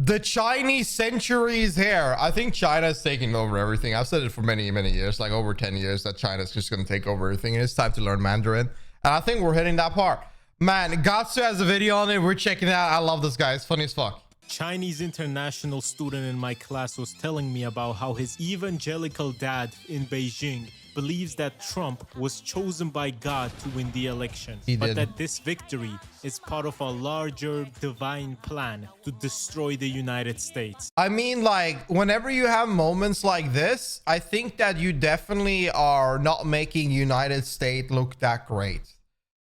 The Chinese century is here. I think China's taking over everything. I've said it for many, many years, like over 10 years, that China's just going to take over everything. And it's time to learn Mandarin. And I think we're hitting that part. Man, Gattsu has a video on it. We're checking it out. I love this guy. It's funny as fuck. Chinese international student in my class was telling me about how his evangelical dad in Beijing believes that Trump was chosen by God to win the election, but that this victory is part of a larger divine plan to destroy the United States. I mean, like, whenever you have moments like this, I think that you definitely are not making United States look that great.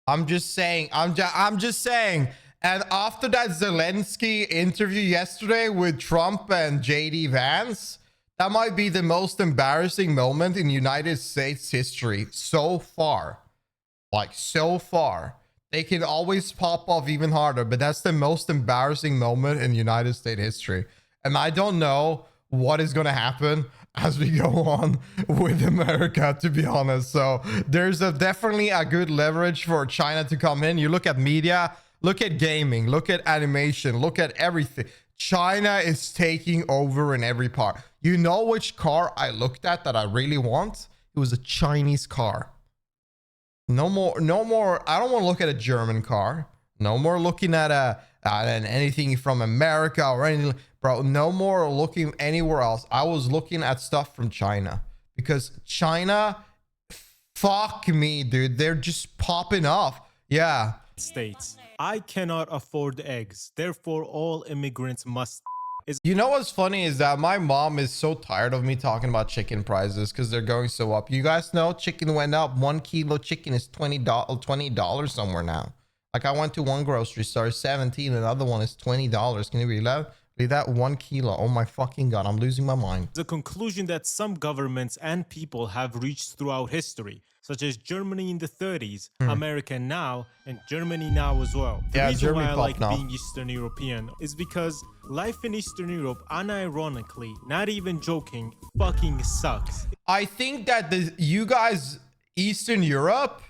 I'm just saying. I'm just saying. And after that Zelensky interview yesterday with Trump and JD Vance, that might be the most embarrassing moment in United States history so far. Like, so far. They can always pop off even harder, but that's the most embarrassing moment in United States history. And I don't know what is going to happen as we go on with America, to be honest. So there's definitely a good leverage for China to come in. You look at media, look at gaming, look at animation, look at everything. China is taking over in every part. You know which car I looked at that I really want? It was a Chinese car. No more. I don't want to look at a German car. No more looking at anything from America or anything. Bro, no more looking anywhere else. I was looking at stuff from China because China, fuck me, dude. They're just popping off. Yeah. States. I cannot afford eggs. Therefore, all immigrants must. You know what's funny is that my mom is so tired of me talking about chicken prices because they're going so up. You guys know chicken went up. 1 kilo chicken is $20 somewhere now. Like, I went to one grocery store, 17, another one is $20. Can you believe that? Believe that? 1 kilo. Oh my fucking god, I'm losing my mind. The conclusion that some governments and people have reached throughout history, such as Germany in the 30s, America now, and Germany now as well. The reason Germany why I like now. being Eastern European is because life in Eastern Europe, unironically, not even joking, fucking sucks. I think that you guys, Eastern Europe,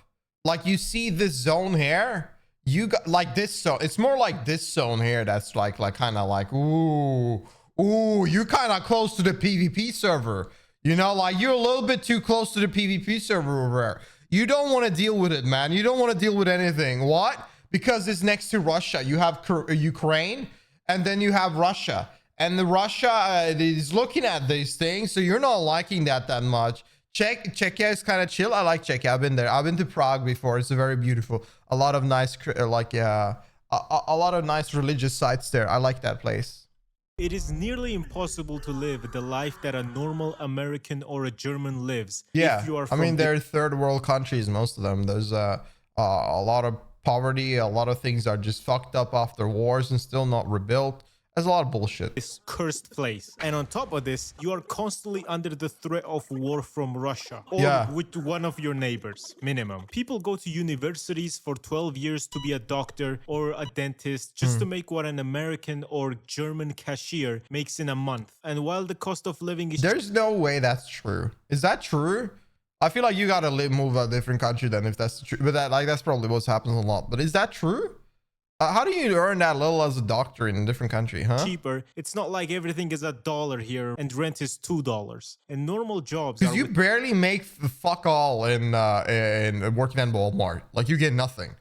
like, you see this zone here, you got like this zone. It's more like this zone here that's like kind of like, ooh, you kind of close to the PvP server. You know, like, you're a little bit too close to the PvP server over there. You don't want to deal with it, man. You don't want to deal with anything. What? Because it's next to Russia. You have Ukraine, and then you have Russia. And the Russia is looking at these things, so you're not liking that much. Czechia is kind of chill. I like Czechia. I've been there. I've been to Prague before. It's very beautiful. A lot of nice, a lot of nice religious sites there. I like that place. It is nearly impossible to live the life that a normal American or a German lives. Yeah, if you are I mean, they're third world countries, most of them. There's a lot of poverty. A lot of things are just fucked up after wars and still not rebuilt. There's a lot of bullshit. This cursed place. And on top of this, you are constantly under the threat of war from Russia or with one of your neighbors, minimum. People go to universities for 12 years to be a doctor or a dentist just to make what an American or German cashier makes in a month. And while the cost of living is... There's no way that's true. Is that true? I feel like you gotta move a different country then if that's true. But that's probably what's happening a lot. But is that true? How do you earn that little as a doctor in a different country, huh? Cheaper. It's not like everything is $1 here and rent is $2. And normal jobs because you barely make fuck all in working at Walmart. Like, you get nothing.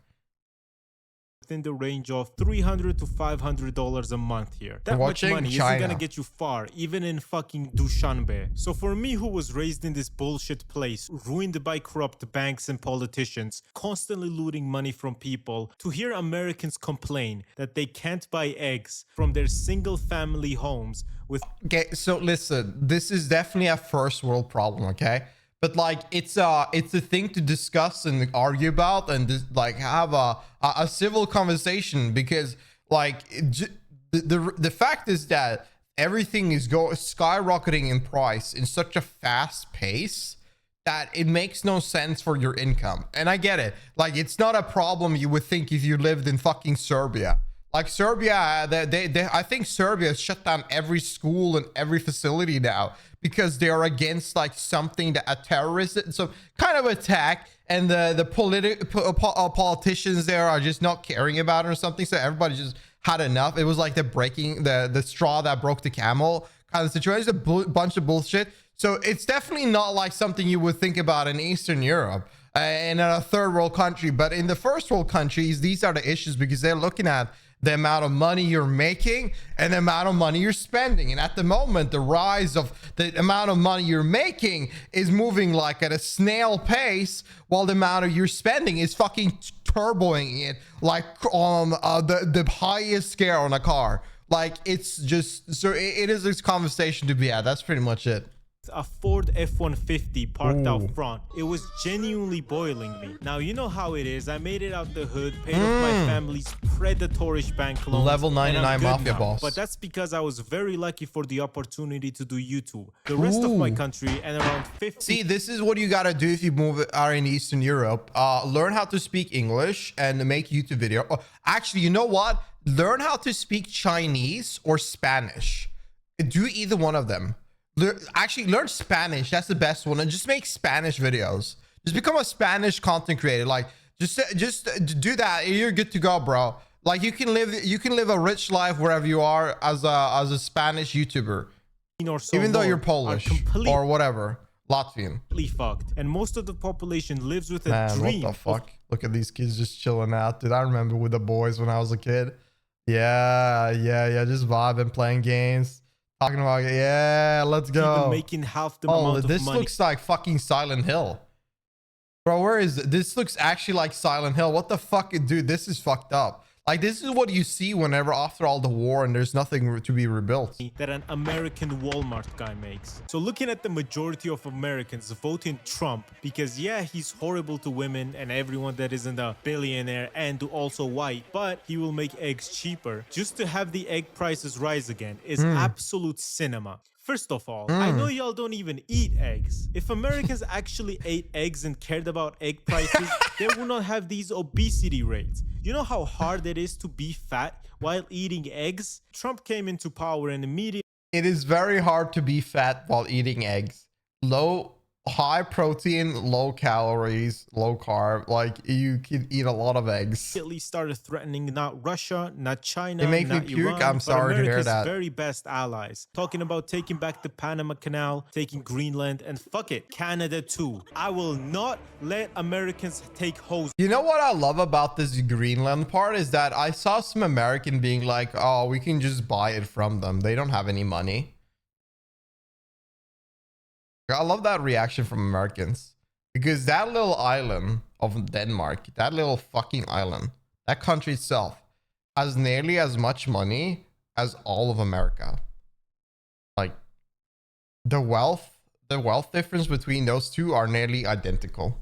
in the range of $300 to $500 a month here. That much money isn't gonna get you far, even in fucking Dushanbe. So for me, who was raised in this bullshit place, ruined by corrupt banks and politicians, constantly looting money from people, to hear Americans complain that they can't buy eggs from their single family homes with... Okay, so listen, this is definitely a first world problem, okay? But like, it's a thing to discuss and argue about and just like have a civil conversation, because like the fact is that everything is skyrocketing in price in such a fast pace that it makes no sense for your income. And I get it. Like, it's not a problem you would think if you lived in fucking Serbia. Like Serbia, I think Serbia has shut down every school and every facility now because they are against like something that a terrorist, some kind of attack, and the politicians there are just not caring about it or something. So everybody just had enough. It was like the straw that broke the camel kind of situation. It's a bunch of bullshit. So it's definitely not like something you would think about in Eastern Europe and in a third world country. But in the first world countries, these are the issues because they're looking at the amount of money you're making and the amount of money you're spending. And at the moment, the rise of the amount of money you're making is moving like at a snail pace, while the amount of you're spending is fucking turboing it like on the highest scale on a car. Like, it's just, so it is this conversation to be had. That's pretty much it. A Ford F-150 parked out front. It was genuinely boiling me. Now, you know how it is. I made it out the hood, paid off my family's predatorish bank loans. Level 99 mafia boss. But that's because I was very lucky for the opportunity to do YouTube. The rest of my country and around 50... See, this is what you gotta do if you are in Eastern Europe. Learn how to speak English and make YouTube video. Oh, actually, you know what? Learn how to speak Chinese or Spanish. Do either one of them. Actually, learn Spanish. That's the best one. And just make Spanish videos. Just become a Spanish content creator. Like, just do that. You're good to go, bro. Like, you can live a rich life wherever you are as a Spanish YouTuber, even though you're Polish or whatever, Latvian. Fucked, and most of the population lives with a dream. What the fuck? Look at these kids just chilling out, dude. I remember with the boys when I was a kid. Yeah, just vibing, playing games. Talking about, yeah, let's go. Even making half the amount of this money. Looks like fucking Silent Hill. Bro, where is it? This looks actually like Silent Hill. What the fuck? Dude, this is fucked up. Like, this is what you see whenever after all the war and there's nothing to be rebuilt. That an American Walmart guy makes. So looking at the majority of Americans voting Trump because, yeah, he's horrible to women and everyone that isn't a billionaire and also white, but he will make eggs cheaper. Just to have the egg prices rise again is absolute cinema. First of all, I know y'all don't even eat eggs. If Americans actually ate eggs and cared about egg prices, they would not have these obesity rates. You know how hard it is to be fat while eating eggs? Trump came into power and immediately... It is very hard to be fat while eating eggs. High protein, low calories, low carb. Like, you can eat a lot of eggs. Immediately started threatening not Russia, not China, it makes not me puke. Iran, I'm sorry to hear that. Very best allies. Talking about taking back the Panama Canal, taking Greenland, and fuck it, Canada too. I will not let Americans take hoes. You know what I love about this Greenland part is that I saw some American being like, oh, we can just buy it from them. They don't have any money. I love that reaction from Americans, because that little island of Denmark, that little fucking island, that country itself has nearly as much money as all of America. Like, the wealth difference between those two are nearly identical.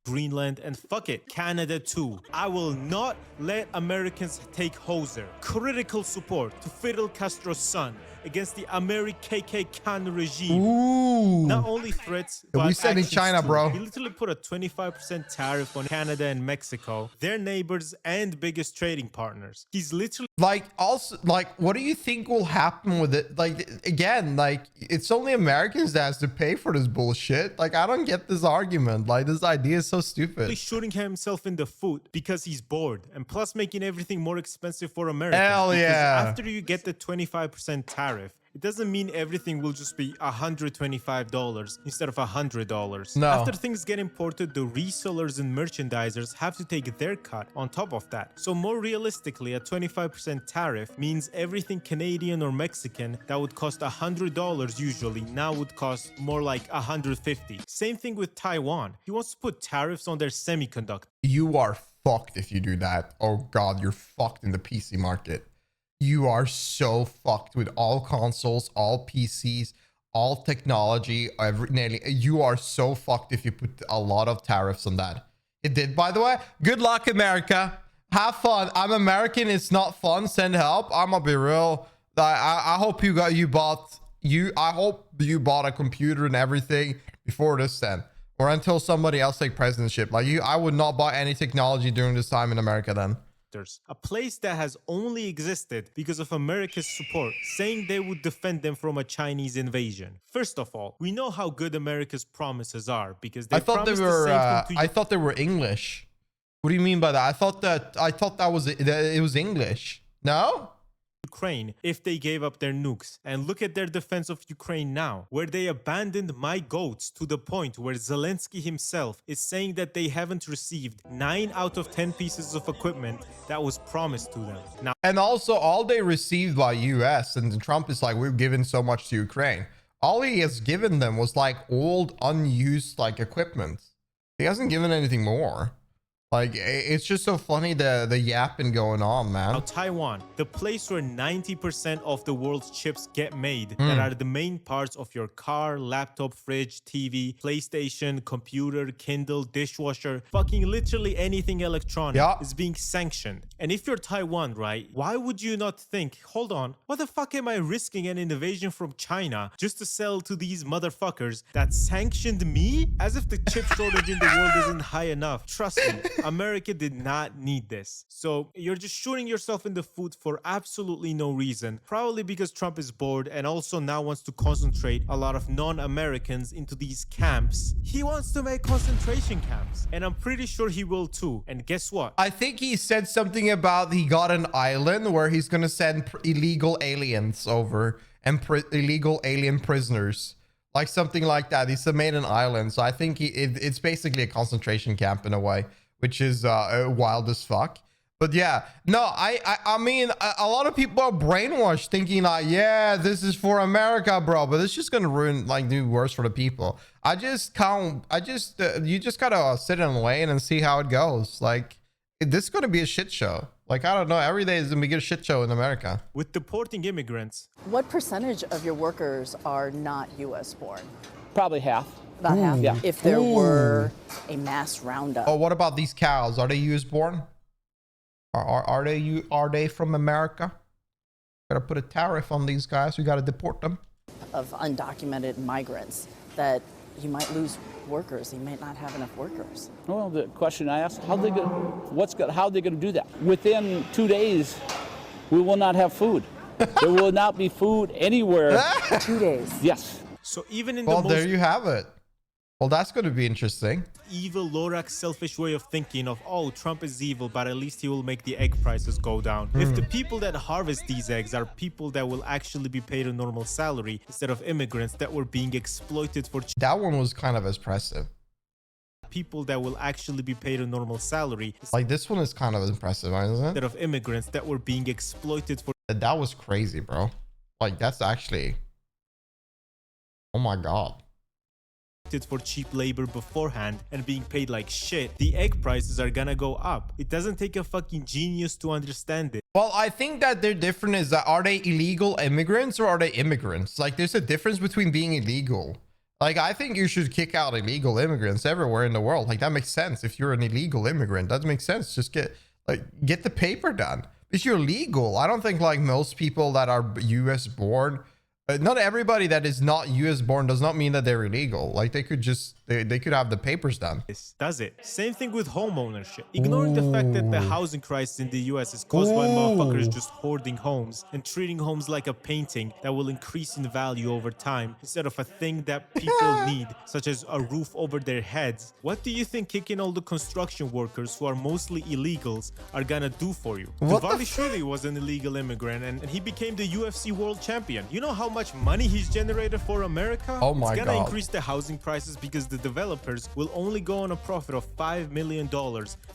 Greenland, and fuck it, Canada too. I will not let Americans take hoser. Critical support to Fidel Castro's son against the KKK regime. Ooh. Not only threats, but we said in China, too. bro. He literally put a 25% tariff on Canada and Mexico, their neighbors and biggest trading partners. He's literally... Like, also, like, what do you think will happen with it? Like, again, like, it's only Americans that has to pay for this bullshit. Like, I don't get this argument. Like, this idea is so stupid. He's shooting himself in the foot because he's bored, and plus making everything more expensive for Americans. Hell yeah. After you get the 25% tariff, it doesn't mean everything will just be $125 instead of $100. No. After things get imported, the resellers and merchandisers have to take their cut on top of that. So more realistically, a 25% tariff means everything Canadian or Mexican that would cost $100 usually now would cost more like $150. Same thing with Taiwan. He wants to put tariffs on their semiconductor. You are fucked if you do that. Oh God, you're fucked in the PC market. You are so fucked with all consoles, all PCs, all technology, nearly. You are so fucked if you put a lot of tariffs on that. It did, by the way. Good luck, America. Have fun. I'm American. It's not fun. Send help. I'm gonna be real. I hope I hope you bought a computer and everything before this then, or until somebody else take presidency. Like you, I would not buy any technology during this time in America then. A place that has only existed because of America's support, saying they would defend them from a Chinese invasion. First of all, we know how good America's promises are because they promised the same thing to you. I thought they were English. What do you mean by that? I thought that was it was English. No? Ukraine if they gave up their nukes. And look at their defense of Ukraine now, where they abandoned my goats to the point where Zelensky himself is saying that they haven't received 9 out of 10 pieces of equipment that was promised to them. Now, and also all they received by US, and Trump is like, we've given so much to Ukraine. All he has given them was like old unused like equipment. He hasn't given anything more. Like, it's just so funny the yapping going on, man. Now, Taiwan, the place where 90% of the world's chips get made, that are the main parts of your car, laptop, fridge, TV, PlayStation, computer, Kindle, dishwasher, fucking literally anything electronic is being sanctioned. And if you're Taiwan, right, why would you not think, hold on, what the fuck am I risking an invasion from China just to sell to these motherfuckers that sanctioned me? As if the chip shortage in the world isn't high enough. Trust me. America did not need this. So you're just shooting yourself in the foot for absolutely no reason. Probably because Trump is bored and also now wants to concentrate a lot of non-Americans into these camps. He wants to make concentration camps. And I'm pretty sure he will too. And guess what? I think he said something about he got an island where he's going to send illegal aliens over and illegal alien prisoners. Like something like that. He's made an island. So I think it's basically a concentration camp in a way, which is wild as fuck. But yeah, no, I mean, a lot of people are brainwashed thinking like, yeah, this is for America, bro, but it's just gonna ruin, like, do worse for the people. You just gotta sit and wait and see how it goes. Like, this is gonna be a shit show. Like, I don't know, every day is gonna be a shit show in America. With deporting immigrants. What percentage of your workers are not US born? Probably half. About half? Yeah. If there were a mass roundup. Oh, what about these cows? Are they US born? Are they from America? Gotta put a tariff on these guys. We gotta deport them. Of undocumented migrants that you might lose workers. You might not have enough workers. Well, the question I asked, how are they going to do that? Within 2 days, we will not have food. There will not be food anywhere. 2 days. Yes. So even in well, the there you have it. Well, that's going to be interesting. Evil, Lorax, selfish way of thinking of, oh, Trump is evil, but at least he will make the egg prices go down. If the people that harvest these eggs are people that will actually be paid a normal salary instead of immigrants that were being exploited for that one was kind of impressive. People that will actually be paid a normal salary. Like, this one is kind of impressive, isn't it? Instead of immigrants that were being exploited for. That was crazy, bro. Like, that's actually, oh my God. For cheap labor beforehand and being paid like shit, the egg prices are gonna go up. It doesn't take a fucking genius to understand it. Well, I think that they're different is that, are they illegal immigrants or are they immigrants? Like, there's a difference between being illegal. Like, I think you should kick out illegal immigrants everywhere in the world. Like, that makes sense. If you're an illegal immigrant, that makes sense. Just get the paper done. If you're legal, I don't think like most people that are US born, not everybody that is not US born does not mean that they're illegal. Like, they could just, they could have the papers done. This does it. Same thing with home ownership. Ignoring the fact that the housing crisis in the US is caused by motherfuckers just hoarding homes and treating homes like a painting that will increase in value over time instead of a thing that people need, such as a roof over their heads. What do you think kicking all the construction workers who are mostly illegals are gonna do for you? Dvalishvili was an illegal immigrant and he became the UFC world champion. You know how much money he's generated for America? Oh my God. It's gonna increase the housing prices because the developers will only go on a profit of $5 million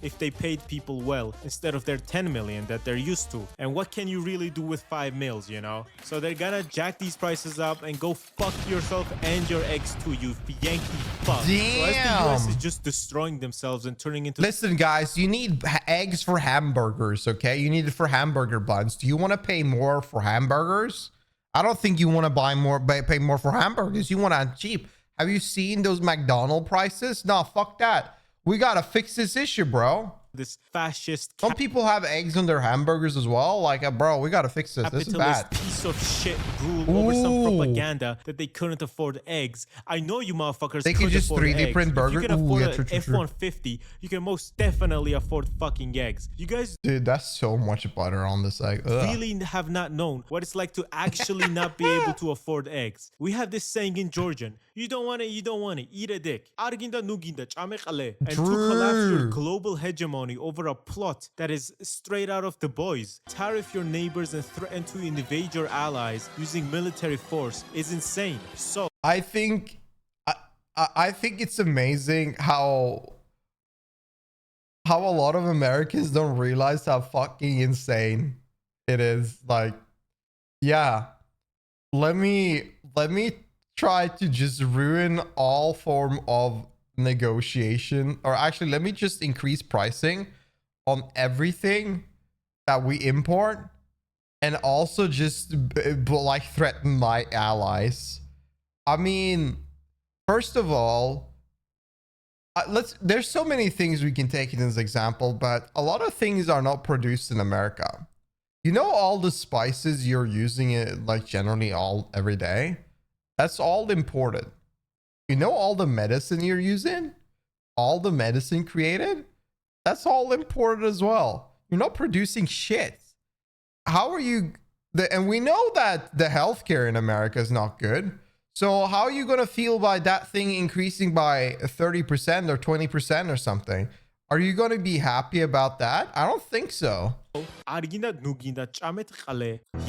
if they paid people well instead of their $10 million that they're used to. And what can you really do with 5 mils, you know? So they're gonna jack these prices up and go fuck yourself and your eggs too, you Yankee fuck. Damn. So as the US is just destroying themselves and turning into— Listen, guys, you need eggs for hamburgers, okay? You need it for hamburger buns. Do you want to pay more for hamburgers? I don't think you want to pay more for hamburgers. You want to cheap. Have you seen those McDonald's prices? No, fuck that. We got to fix this issue, bro. This fascist— Some people have eggs on their hamburgers as well. Like, bro, we got to fix this. This is bad. Piece of shit rule over some propaganda that they couldn't afford eggs. I know you motherfuckers they could just 3D print burgers. You can afford an F-150. You can most definitely afford fucking eggs. You guys, dude, that's so much butter on this egg. Really have not known what it's like to actually not be able to afford eggs. We have this saying in Georgian: you don't want it, you don't want it. Eat a dick. And to collapse your global hegemony hegemony over a plot that is straight out of The Boys. Tariff your neighbors and threaten to invade your allies using military force is insane. So I think it's amazing how a lot of Americans don't realize how fucking insane it is. Like, yeah, let me try to just ruin all form of negotiation, or actually let me just increase pricing on everything that we import, and also just like threaten my allies. I mean, first of all, there's so many things we can take in this example, but a lot of things are not produced in America. You know, all the spices you're using it like generally every day, that's all imported. You know, all the medicine you're using, all the medicine created, that's all imported as well. You're not producing shit. How are you? And we know that the healthcare in America is not good. So how are you going to feel by that thing increasing by 30% or 20% or something? Are you going to be happy about that? I don't think so. He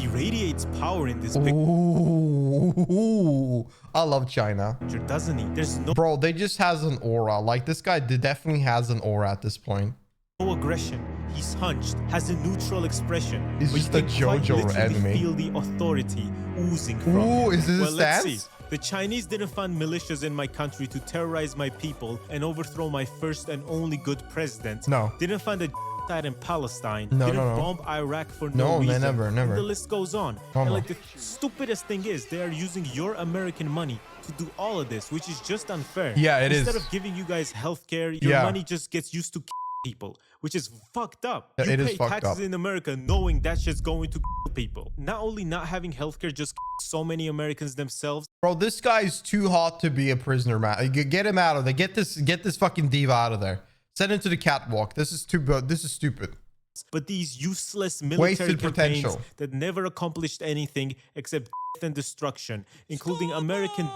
radiates power in this picture. Ooh, I love China. Doesn't he? There's no Bro, they just has an aura. Like, this guy definitely has an aura at this point. no aggression. He's hunched, has a neutral expression. He's just a JoJo enemy. Feel the authority oozing from Ooh, him. is this a let's stance? see. The Chinese didn't fund militias in my country to terrorize my people and overthrow my first and only good president. No. Didn't fund a side in Palestine. No, didn't no, no. bomb Iraq for no reason. Never. And the list goes on. No, and no. like the stupidest thing is, they are using your American money to do all of this, which is just unfair. Yeah, it is. Instead of giving you guys healthcare, your Yeah. money just gets used to people, which is fucked up. Yeah, You it is pay fucked taxes up. in America knowing that shit's going to people. Not only not having healthcare, just so many Americans themselves. Bro, this guy's too hot to be a prisoner, man. Get him out of there. Get this fucking diva out of there. Send him to the catwalk. This is stupid. But these useless military Wasted campaigns potential. that never accomplished anything except death and destruction, including American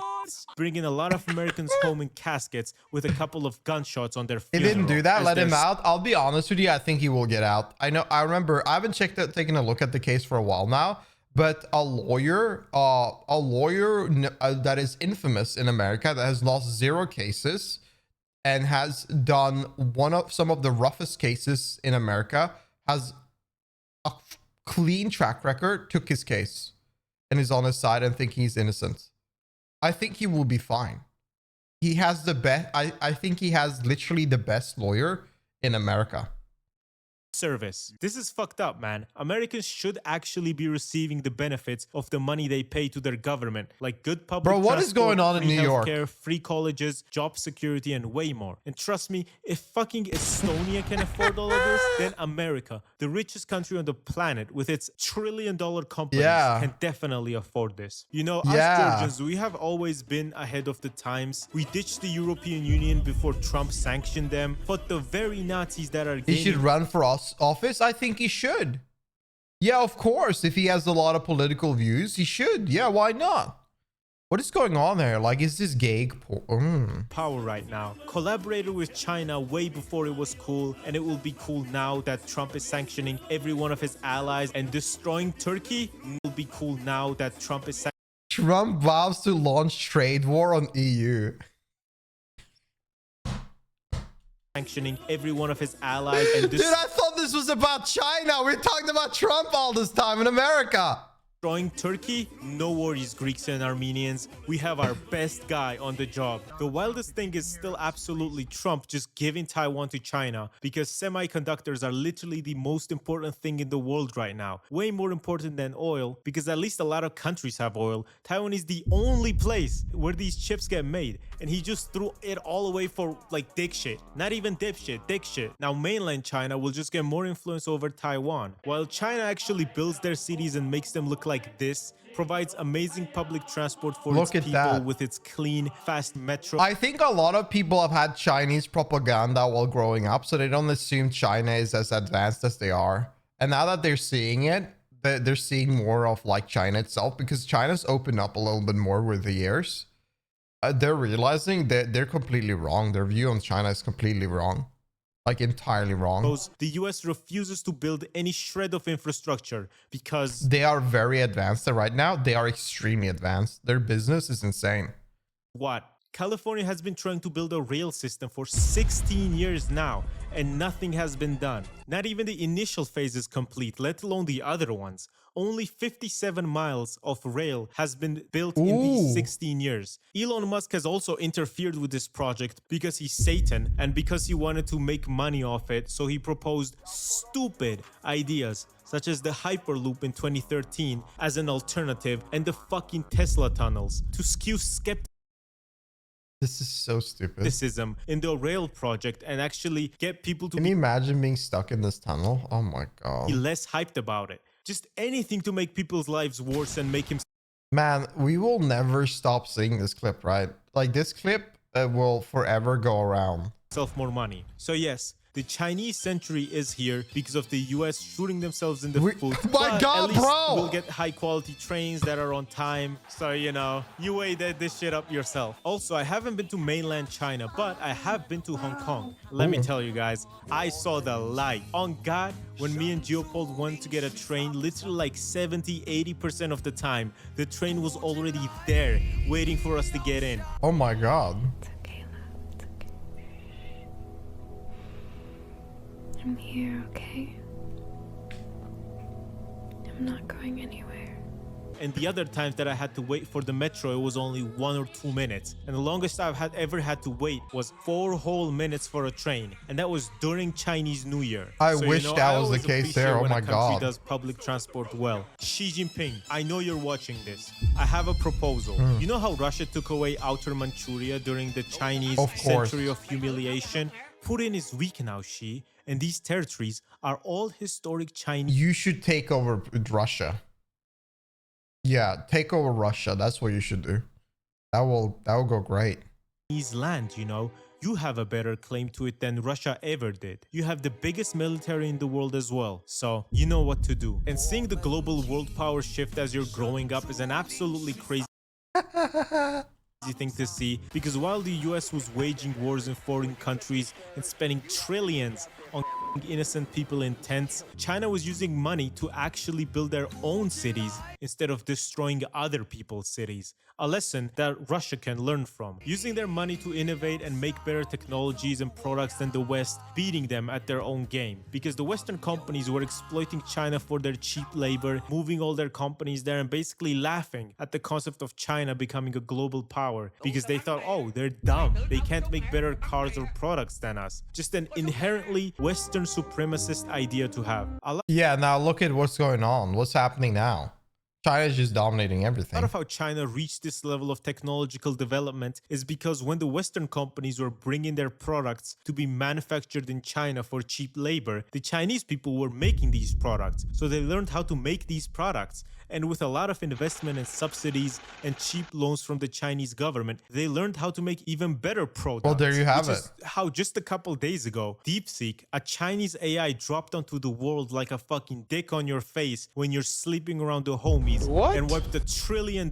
bringing a lot of Americans home in caskets with a couple of gunshots on their He funeral. didn't do that. as Let him their out. I'll be honest with you. I think he will get out. I remember. I haven't taken a look at the case for a while now. But a lawyer that is infamous in America, that has lost 0 cases and has done some of the roughest cases in America, has a clean track record, took his case and is on his side and thinking he's innocent. I think he will be fine. He has the best. I think he has literally the best lawyer in America. service. This is fucked up, man. Americans should actually be receiving the benefits of the money they pay to their government, like good public Bro, what is transport, going on in free New York? healthcare, free colleges, job security, and way more. And trust me, if fucking Estonia can afford all of this, then America, the richest country on the planet with its trillion-dollar companies, Yeah. can definitely afford this. You know, Yeah. us Georgians, we have always been ahead of the times. We ditched the European Union before Trump sanctioned them, but the very Nazis that are He should run for office. I think he should. Yeah, of course. If he has a lot of political views, he should. Yeah, why not? What is going on there? Like, is this gay? Power right now. Collaborated with China way before it was cool, and it will be cool now that Trump is sanctioning every one of his allies, and destroying Turkey will be cool now that Trump is Trump vows to launch trade war on EU. sanctioning every one of his allies and Dude, I thought this was about China. We're talking about Trump all this time in America. destroying Turkey. No worries, Greeks and Armenians. We have our best guy on the job. The wildest thing is still absolutely Trump just giving Taiwan to China, because semiconductors are literally the most important thing in the world right now. Way more important than oil, because at least a lot of countries have oil. Taiwan is the only place where these chips get made, and he just threw it all away for like dick shit. Not even dip shit, dick shit. Now mainland China will just get more influence over Taiwan, while China actually builds their cities and makes them look like this, provides amazing public transport for its people with its clean, fast metro. I think a lot of people have had Chinese propaganda while growing up, so they don't assume China is as advanced as they are. And now that they're seeing it, they're seeing more of like China itself, because China's opened up a little bit more with the years. They're realizing that they're completely wrong. Their view on China is completely wrong. like entirely wrong. The US refuses to build any shred of infrastructure because they are very advanced right now. They are extremely advanced. Their business is insane. What? California has been trying to build a rail system for 16 years now, and nothing has been done. Not even the initial phase is complete, let alone the other ones. Only 57 miles of rail has been built in these 16 years. Elon Musk has also interfered with this project because he's Satan and because he wanted to make money off it, so he proposed stupid ideas such as the Hyperloop in 2013 as an alternative and the fucking Tesla tunnels to skew skepticism. This is so stupid. Criticism in the rail project and actually get people to Can you imagine being stuck in this tunnel? Oh my god. Be less hyped about it. Just anything to make people's lives worse and make him. Man, we will never stop seeing this clip, right? Like this clip will forever go around. More money. So yes, the Chinese century is here because of the US shooting themselves in the foot. My god, at least bro! We'll get high quality trains that are on time. So, you know, you weigh this shit up yourself. Also, I haven't been to mainland China, but I have been to Hong Kong. Let me tell you guys, I saw the light. On God, when me and Geopolitical wanted to get a train, literally like 70-80% of the time, the train was already there, waiting for us to get in. Oh my god. I'm here, okay? I'm not going anywhere. And the other times that I had to wait for the metro, it was only 1 or 2 minutes. And the longest I've ever had to wait was 4 whole minutes for a train. And that was during Chinese New Year. I wish that was the case there. Oh my god. Country does public transport well. Xi Jinping, I know you're watching this. I have a proposal. You know how Russia took away Outer Manchuria during the Chinese century of humiliation? Putin is weak now, Xi. And these territories are all historic Chinese. You should take over Russia. Yeah, take over Russia. That's what you should do. That will go great. Land, you know, you have a better claim to it than Russia ever did. You have the biggest military in the world as well, so you know what to do. And seeing the global world power shift as you're growing up is an absolutely crazy thing to see, because while the US was waging wars in foreign countries and spending trillions on innocent people in tents, China was using money to actually build their own cities instead of destroying other people's cities. A lesson that Russia can learn from. Using their money to innovate and make better technologies and products than the West, beating them at their own game. Because the Western companies were exploiting China for their cheap labor, moving all their companies there and basically laughing at the concept of China becoming a global power. Because they thought, oh, they're dumb. They can't make better cars or products than us. Just an inherently Western supremacist idea to have. Yeah, now look at what's going on. What's happening now? China's just dominating everything. Part of how China reached this level of technological development is because when the Western companies were bringing their products to be manufactured in China for cheap labor, the Chinese people were making these products. So they learned how to make these products. And with a lot of investment and subsidies and cheap loans from the Chinese government, they learned how to make even better products. Well, there you have it. Is how just a couple days ago, DeepSeek, a Chinese AI, dropped onto the world like a fucking dick on your face when you're sleeping around the homies and wiped $1 trillion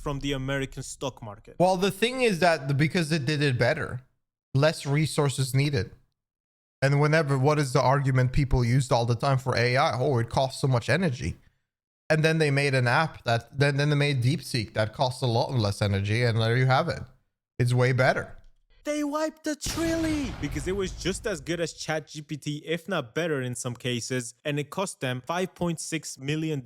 from the American stock market. Well, the thing is that because it did it better, less resources needed. And what is the argument people used all the time for AI? Oh, it costs so much energy. And then they made an app then they made DeepSeek that costs a lot less energy, and there you have it. It's way better. They wiped $1 trillion because it was just as good as ChatGPT, if not better in some cases, and it cost them $5.6 million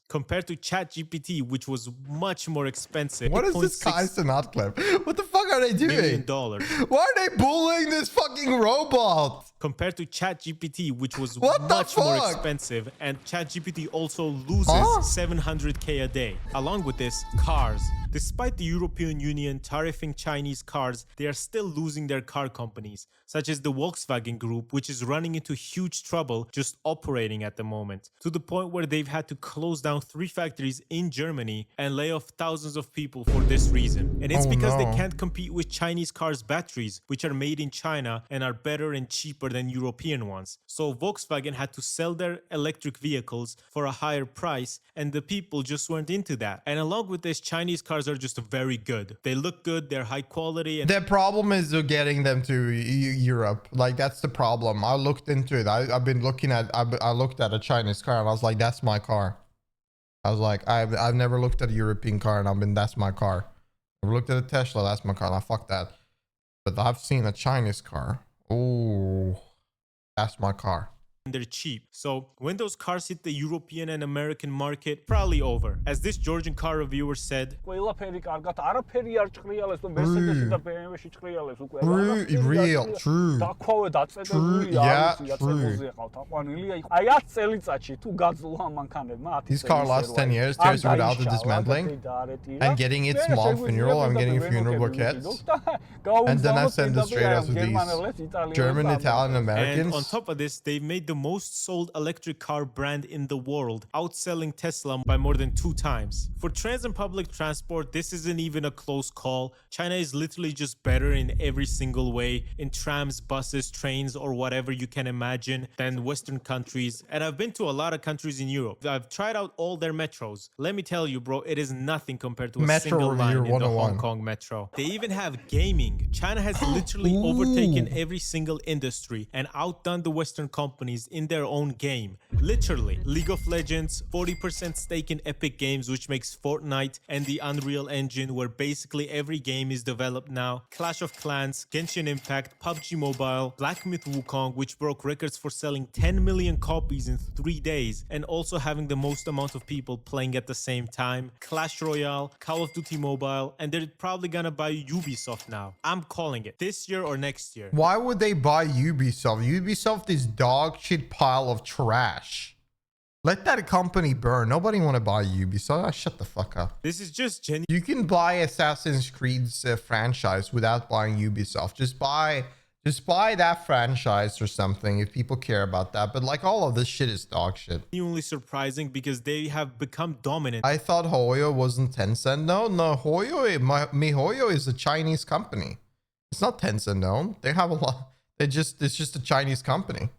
compared to ChatGPT, which was much more expensive. What is this Kai's not clip? What the fuck are they doing? Why are they bullying this fucking robot? Compared to ChatGPT, which was much more expensive, and ChatGPT also loses $700K a day. Along with this, cars. Despite the European Union tariffing Chinese cars, they are still losing their car companies, such as the Volkswagen Group, which is running into huge trouble just operating at the moment, to the point where they've had to close down 3 factories in Germany and lay off thousands of people for this reason. And it's because they can't compete with Chinese cars' batteries, which are made in China and are better and cheaper than European ones. So Volkswagen had to sell their electric vehicles for a higher price, and the people just weren't into that. And along with this, Chinese cars are just very good. They look good, they're high quality. And the problem problem is getting them to Europe. Like, that's the problem. I looked into it. I've been looking at, I looked at a Chinese car and I was like, that's my car. I was like, I've never looked at a European car and I've been, that's my car. I've looked at a Tesla, that's my car. Now fuck that. But I've seen a Chinese car. Oh, that's my car. They're cheap. So when those cars hit the European and American market, probably over. As this Georgian car reviewer said, real, true. Yeah, true. This car lasts 10 years, tears without the dismantling. And getting its mom funeral, I'm getting funeral bouquets. And then I send it straight out to these German, Italian, Americans. And on top of this, they've made the most sold electric car brand in the world, outselling Tesla by more than 2 times. For trans and public transport, this isn't even a close call. China is literally just better in every single way, in trams, buses, trains, or whatever you can imagine, than Western countries. And I've been to a lot of countries in Europe. I've tried out all their metros. Let me tell you, bro, it is nothing compared to a single line in the Hong Kong metro. They even have gaming. China has literally overtaken every single industry and outdone the Western companies in their own game. Literally, League of Legends, 40% stake in Epic Games, which makes Fortnite and the Unreal Engine, where basically every game is developed now. Clash of Clans, Genshin Impact, PUBG Mobile, Black Myth Wukong, which broke records for selling 10 million copies in 3 days and also having the most amount of people playing at the same time. Clash Royale, Call of Duty Mobile, and they're probably gonna buy Ubisoft now. I'm calling it. This year or next year. Why would they buy Ubisoft? Ubisoft is dog shit pile of trash. Let that company burn. Nobody want to buy Ubisoft. Shut the fuck up. This is just genuine. You can buy Assassin's Creed's franchise without buying Ubisoft. Just buy that franchise or something if people care about that. But like, all of this shit is dog shit. Genuinely surprising because they have become dominant. I thought Hoyo wasn't Tencent. No, MiHoYo is a Chinese company. It's not Tencent, no. They have a lot. It's just a Chinese company.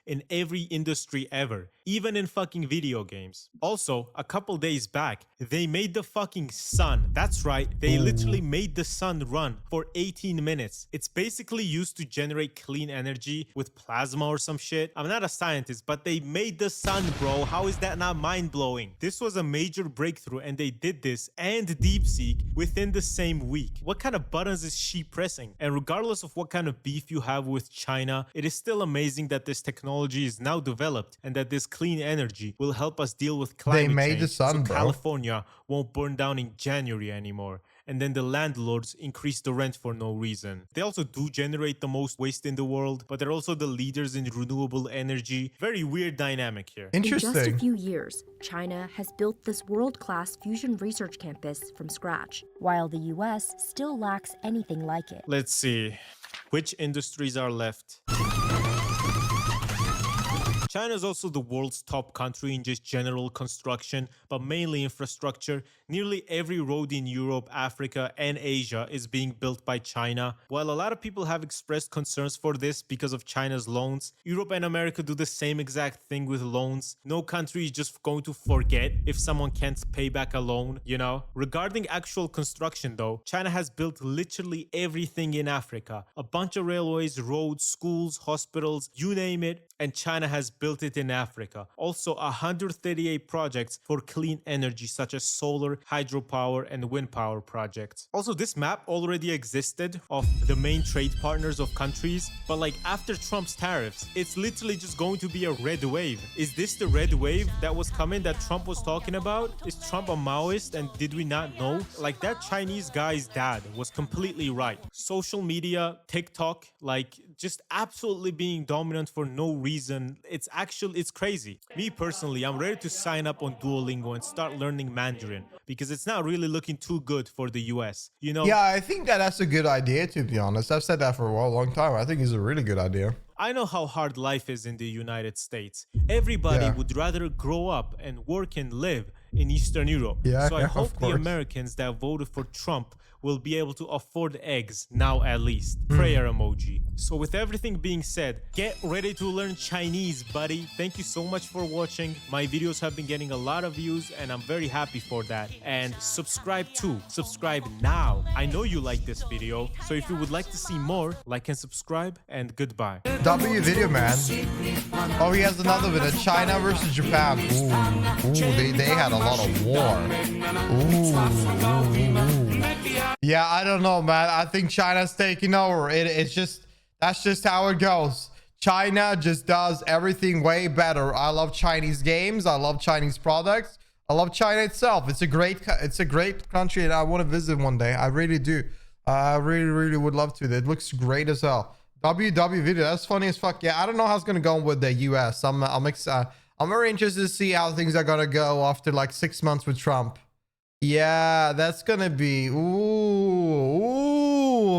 In every industry ever, even in fucking video games. Also, a couple days back, they made the fucking sun. That's right, they literally made the sun run for 18 minutes. It's basically used to generate clean energy with plasma or some shit. I'm not a scientist, but they made the sun, bro. How is that not mind-blowing? This was a major breakthrough, and they did this and DeepSeek within the same week. What kind of buttons is she pressing? And regardless of what kind of beef you have with China, it is still amazing that this technology is now developed and that this clean energy will help us deal with climate change. They made the sun, bro. California won't burn down in January anymore. And then the landlords increase the rent for no reason. They also do generate the most waste in the world, but they're also the leaders in renewable energy. Very weird dynamic here. Interesting. In just a few years, China has built this world-class fusion research campus from scratch, while the US still lacks anything like it. Let's see. Which industries are left? China is also the world's top country in just general construction, but mainly infrastructure. Nearly every road in Europe, Africa, and Asia is being built by China. While a lot of people have expressed concerns for this because of China's loans, Europe and America do the same exact thing with loans. No country is just going to forget if someone can't pay back a loan, you know? Regarding actual construction though, China has built literally everything in Africa. A bunch of railways, roads, schools, hospitals, you name it, and China has built it in Africa. Also, 138 projects for clean energy such as solar, hydropower, and wind power projects. Also, this map already existed of the main trade partners of countries, but like after Trump's tariffs, it's literally just going to be a red wave. Is this the red wave that was coming that Trump was talking about? Is Trump a Maoist and did we not know? Like, that Chinese guy's dad was completely right. Social media, TikTok, like just absolutely being dominant for no reason. It's crazy. Me personally, I'm ready to sign up on Duolingo and start learning Mandarin because it's not really looking too good for the US, you know? Yeah, I think that's a good idea, to be honest. I've said that for a long time. I think it's a really good idea. I know how hard life is in the United States. Everybody would rather grow up and work and live in Eastern Europe. Yeah, so I hope of the course. Americans that voted for Trump will be able to afford eggs now, at least. Prayer emoji. So with everything being said, get ready to learn Chinese, buddy. Thank you so much for watching. My videos have been getting a lot of views and I'm very happy for that. And subscribe too. Subscribe now. I know you like this video, so if you would like to see more, like and subscribe, and goodbye. W video, man. Oh, he has another video. China versus Japan. Ooh, they had a lot of war. Ooh. Yeah, I don't know, man. I think China's taking over. That's just how it goes. China just does everything way better. I love Chinese games. I love Chinese products. I love China itself. It's a great country, and I want to visit one day. I really do. I really would love to. It looks great as hell. WW video. That's funny as fuck. Yeah, I don't know how it's gonna go with the US. I'm very interested to see how things are gonna go after like 6 months with Trump. Yeah, that's gonna be ooh.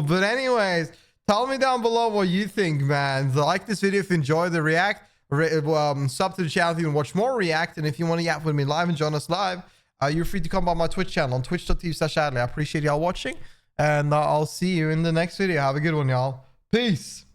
But anyways, tell me down below what you think, man. Like this video if you enjoy the react. Sub to the channel if you want to watch more react, and if you want to react with me live and join us live, you're free to come by my Twitch channel on twitch.tv/Adley. I appreciate y'all watching, and I'll see you in the next video. Have a good one, y'all. Peace.